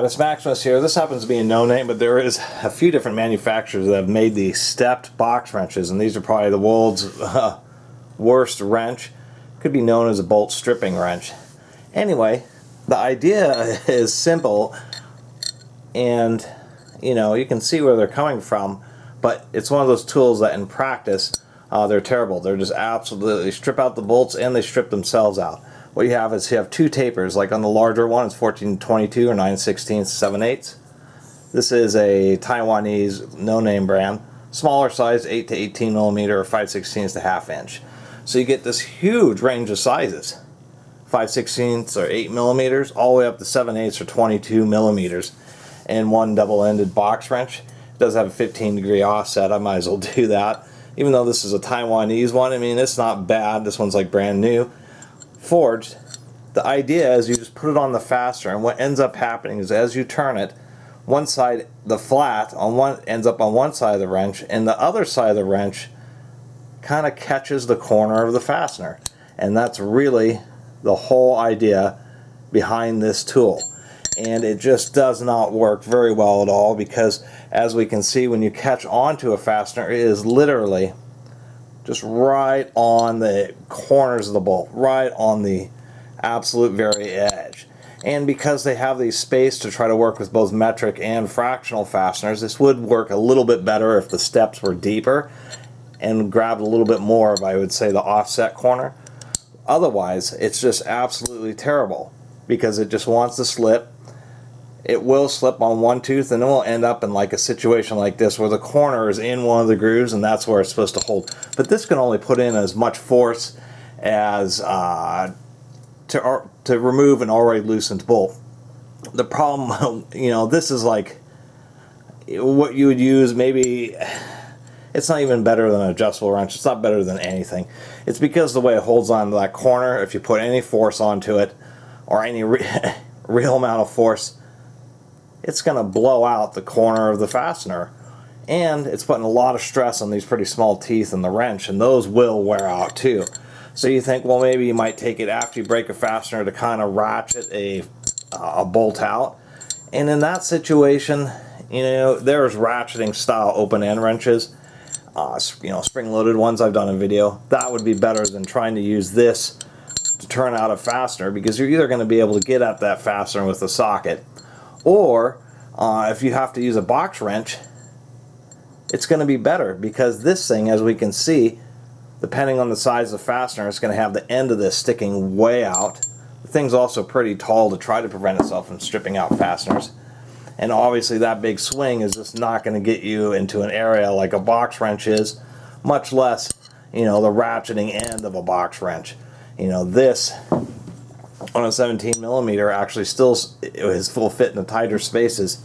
Catus Maximus here. This happens to be a no-name, but there is a few different manufacturers that have made the stepped box wrenches, and these are probably the world's worst wrench. Could be known as a bolt stripping wrench. Anyway, the idea is simple, and you can see where they're coming from, but it's one of those tools that in practice they're terrible. They're just absolutely strip out the bolts and they strip themselves out. What you have is two tapers, like on the larger one it's 14/22 or 9/16 7/8. This is a Taiwanese no-name brand. Smaller size, 8 to 18 millimeter or 5/16 to ½ inch. So you get this huge range of sizes. 5/16 or 8 millimeters, all the way up to 7/8 or 22 millimeters. And one double-ended box wrench. It does have a 15-degree offset. I might as well do that. Even though this is a Taiwanese one, I mean, it's not bad. This one's like brand new. Forged. The idea is you just put it on the fastener, and what ends up happening is as you turn it, one side, the flat on one ends up on one side of the wrench, and the other side of the wrench kind of catches the corner of the fastener. And that's really the whole idea behind this tool. And it just does not work very well at all, because as we can see, when you catch onto a fastener, it is literally just right on the corners of the bolt, right on the absolute very edge. And because they have the space to try to work with both metric and fractional fasteners, this would work a little bit better if the steps were deeper and grabbed a little bit more of, I would say, the offset corner. Otherwise, it's just absolutely terrible, because it just wants to slip. It will slip on one tooth, and it will end up in like a situation like this where the corner is in one of the grooves, and that's where it's supposed to hold. But this can only put in as much force as to remove an already loosened bolt. The problem, this is like what you would use. Maybe it's not even better than an adjustable wrench. It's not better than anything. It's because the way it holds on to that corner, if you put any force onto it, or any real amount of force, it's going to blow out the corner of the fastener. And it's putting a lot of stress on these pretty small teeth in the wrench, and those will wear out too. So you think, well, maybe you might take it after you break a fastener to kind of ratchet a bolt out. And in that situation, there's ratcheting style open-end wrenches, spring-loaded ones I've done a video. That would be better than trying to use this to turn out a fastener, because you're either going to be able to get at that fastener with the socket, or if you have to use a box wrench, it's going to be better, because this thing, as we can see, depending on the size of the fastener, it's going to have the end of this sticking way out. The thing's also pretty tall to try to prevent itself from stripping out fasteners. And obviously that big swing is just not going to get you into an area like a box wrench is, much less, the ratcheting end of a box wrench. This on a 17 millimeter actually still is full fit in the tighter spaces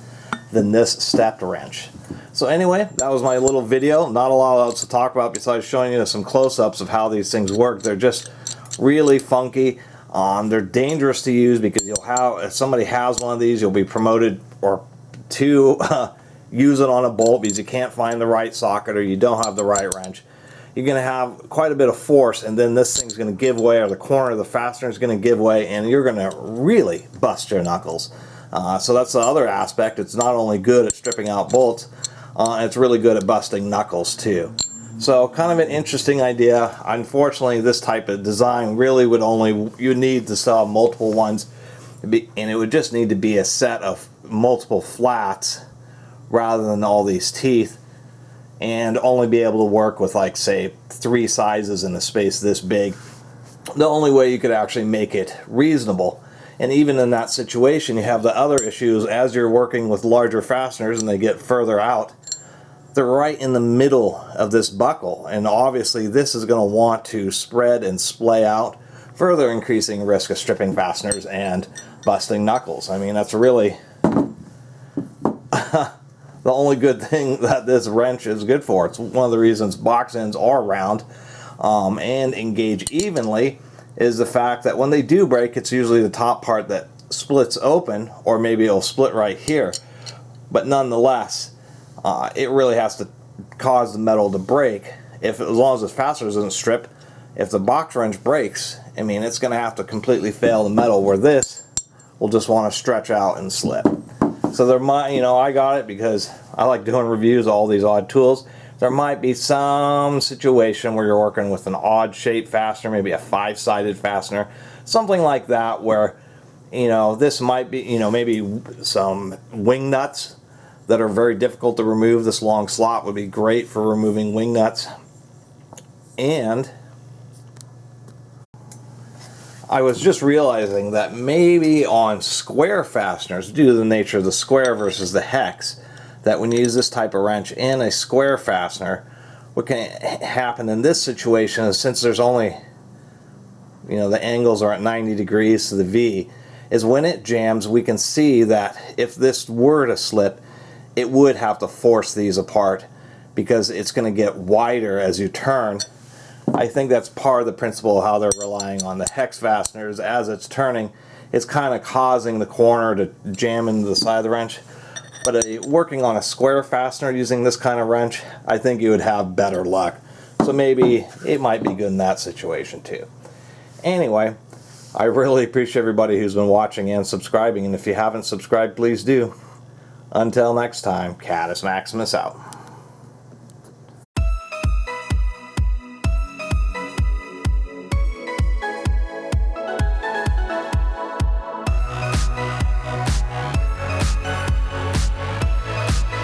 than this stepped wrench. So anyway, that was my little video. Not a lot else to talk about besides showing you some close-ups of how these things work. They're just really funky. They're dangerous to use, because if somebody has one of these, you'll be promoted to use it on a bolt because you can't find the right socket or you don't have the right wrench. You're going to have quite a bit of force, and then this thing's going to give way, or the corner of the fastener is going to give way, and you're going to really bust your knuckles. So that's the other aspect. It's not only good at stripping out bolts, it's really good at busting knuckles too. So kind of an interesting idea. Unfortunately, this type of design really you need to sell multiple ones, and it would just need to be a set of multiple flats rather than all these teeth, and only be able to work with, like, say, 3 sizes in a space this big. The only way you could actually make it reasonable. And even in that situation, you have the other issues as you're working with larger fasteners and they get further out. They're right in the middle of this buckle, and obviously this is going to want to spread and splay out, further increasing risk of stripping fasteners and busting knuckles. I mean, that's really the only good thing that this wrench is good for. It's one of the reasons box ends are round and engage evenly, is the fact that when they do break, it's usually the top part that splits open, or maybe it'll split right here. But nonetheless, it really has to cause the metal to break. As long as the fastener doesn't strip, if the box wrench breaks, I mean, it's going to have to completely fail the metal, where this will just want to stretch out and slip. So there might, you know, I got it because I like doing reviews of all these odd tools. There might be some situation where you're working with an odd shaped fastener, maybe a 5-sided fastener, something like that, where, you know, this might be, you know, maybe some wing nuts that are very difficult to remove. This long slot would be great for removing wing nuts. And I was just realizing that maybe on square fasteners, due to the nature of the square versus the hex, that when you use this type of wrench in a square fastener, what can happen in this situation is, since there's only, you know, the angles are at 90 degrees to the V, is when it jams, we can see that if this were to slip, it would have to force these apart because it's going to get wider as you turn. I think that's part of the principle of how they're relying on the hex fasteners. As it's turning, it's kind of causing the corner to jam into the side of the wrench. But working on a square fastener using this kind of wrench, I think you would have better luck. So maybe it might be good in that situation too. Anyway, I really appreciate everybody who's been watching and subscribing, and if you haven't subscribed, please do. Until next time, Catus Maximus out.